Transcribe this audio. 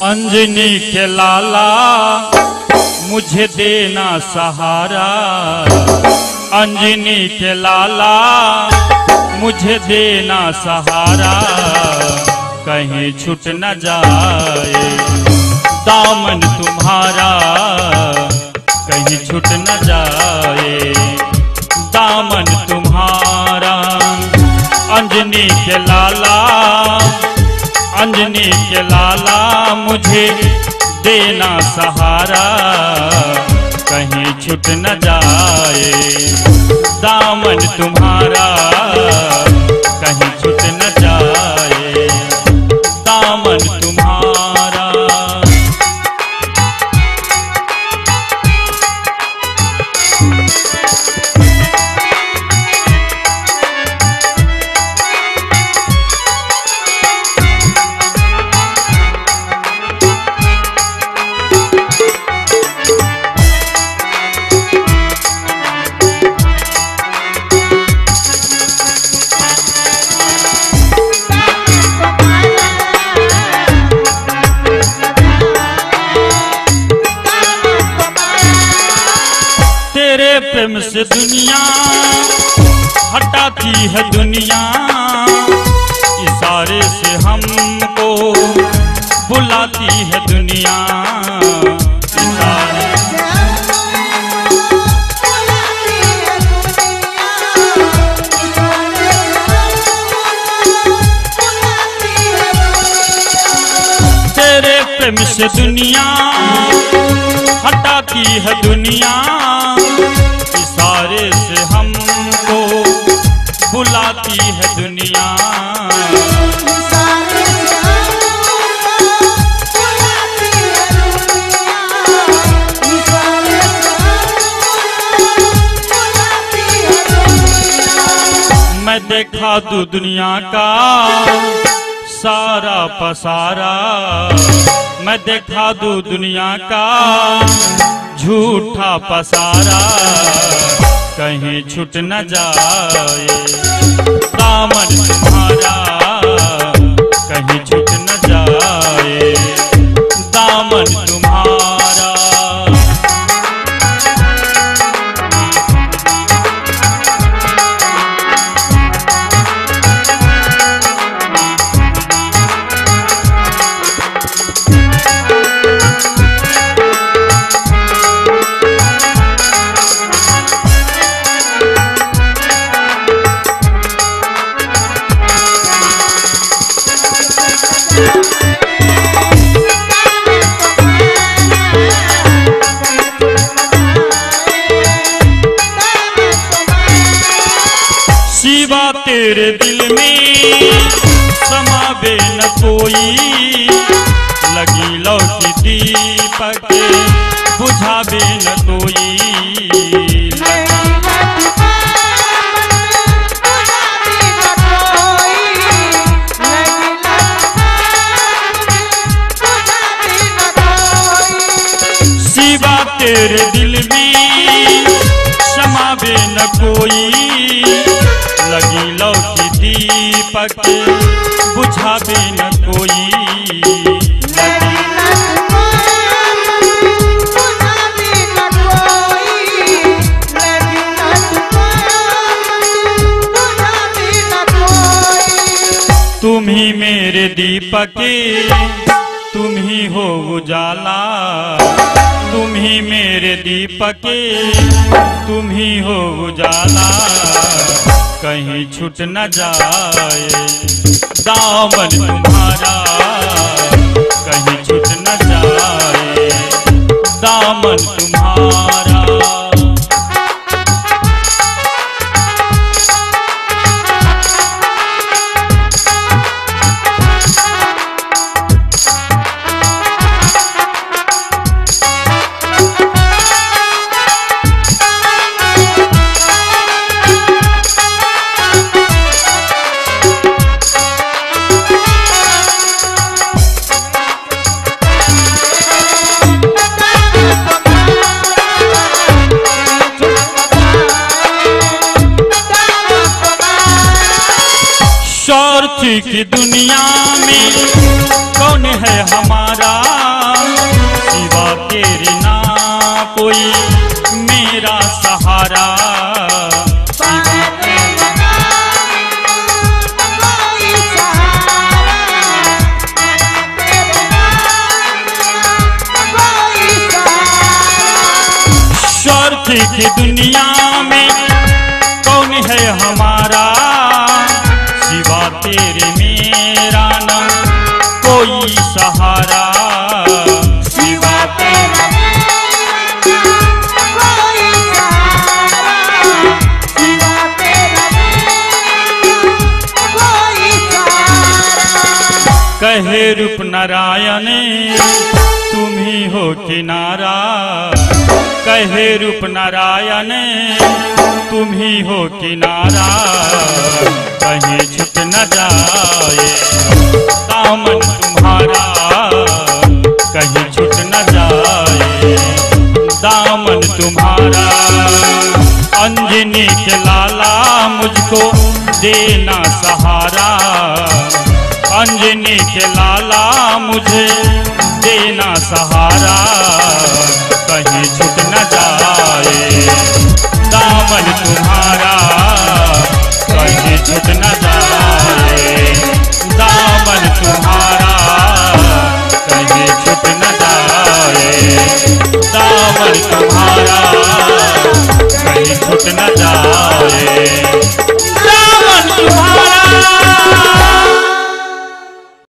अंजनी के लाला मुझे देना सहारा, अंजनी के लाला मुझे देना सहारा, कहीं छूट न जाए दामन तुम्हारा, कहीं छूट न जाए दामन तुम्हारा। अंजनी के लाला, अंजनी के लाला मुझे देना सहारा, कहीं छूट न जाए दामन तुम्हारा, कहीं छूट न जाए दामन तुम्हारा। प्रेम से दुनिया हटाती है दुनिया, इशारे से हमको बुलाती है दुनिया, इशारे तेरे प्रेम से दुनिया हटाती है दुनिया, इशारे से हमको बुलाती है दुनिया। मैं देखा दूं दुनिया का सारा पसारा, मैं देखा दूं दुनिया का झूठा पसारा, कहीं छूट न जाए दामन तुम्हारा, कहीं छूट न जाए दामन तुम्हारा। शिवा तेरे दिल में समावे न कोई, लगी लौकी दीपक बुझावे न कोई, शिवा तेरे दिल में समावे न कोई, लगी लौकी दीपक बुझावे न कोई, तुम ही मेरे दीपक, तुम ही हो उजाला, तुम ही मेरे दीपक, तुम ही हो उजाला, कहीं छूट न जाए दामन तुम्हारा, कहीं छूट न जाए दामन तुम्हारा। स्वार्थ की दुनिया में कौन है हमारा, की दुनिया में कौन है हमारा, सिवा तेरे मेरा न कोई सहारा, सिवा तेरा कोई सहारा, सिवा तेरा कोई सहारा। कहे रूप नारायण तुम ही हो किनारा, कहे रूप नारायण तुम ही हो किनारा, कहीं छूट न जाए दामन तुम्हारा, कहीं छूट न जाए दामन तुम्हारा। अंजनी के लाला मुझको देना सहारा, अंजनी के लाला मुझे देना सहारा, कहीं छूट न जाए दामन तुम्हारा, कहीं छूट न जाए दामन तुम्हारा, कहीं छूट न जाए दामन तुम्हारा, कहीं छूट न जाए।